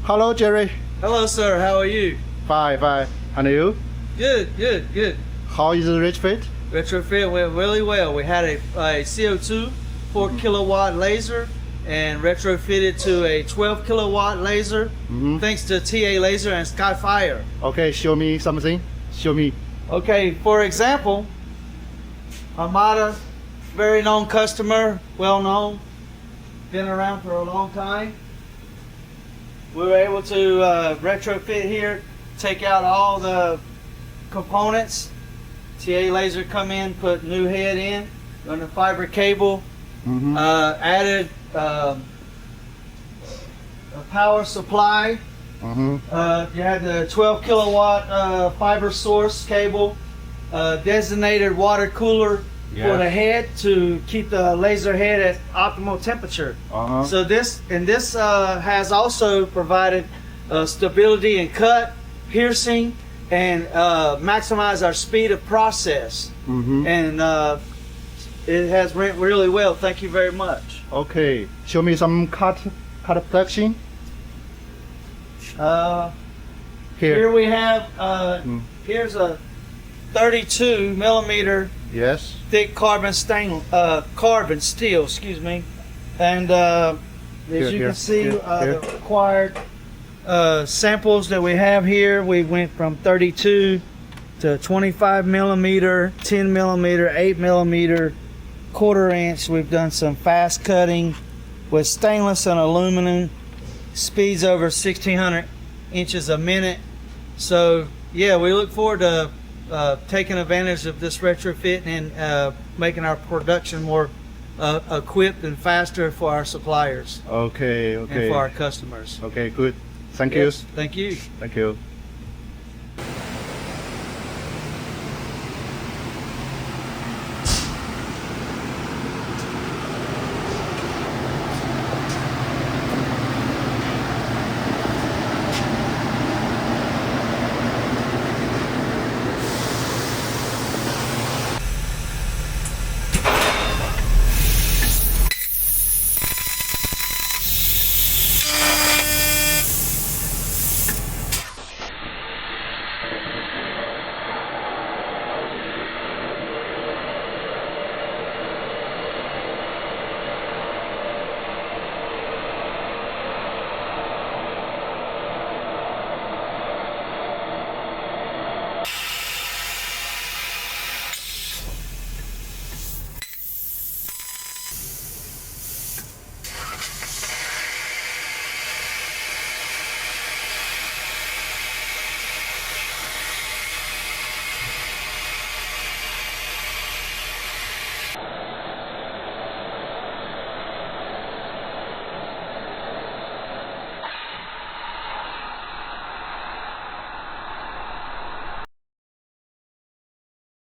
Hello, Jerry. Hello, sir. How are you? Fine, fine. And you? Good. How is the Retrofit? Retrofit went really well. We had a CO2 4 kilowatt laser and retrofitted to a 12 kilowatt laser thanks to TA Laser and Skyfire. Okay, show me something. Show me. Okay, for example, AMADA, very known customer, well known, been around for a long time. We were able to retrofit here, take out all the components. TA Laser come in, put new head in, run the fiber cable, added a power supply. You had the 12 kilowatt fiber source cable, designated water cooler for the head to keep the laser head at optimal temperature. So this has also provided stability in cut, piercing, and maximize our speed of process. And it has went really well. Thank you very much. Okay, show me some cut flexion. Here we have here's a 32 millimeter thick carbon steel, excuse me, and as you can see, the required samples that we have here, we went from 32 to 25 millimeter, 10 millimeter, 8 millimeter, quarter inch. We've done some fast cutting with stainless and aluminum, speeds over 1600 inches a minute. So yeah, we look forward to taking advantage of this retrofit and making our production more equipped and faster for our suppliers. Okay. And for our customers. Okay, good. Thank you. Thank you. Thank you.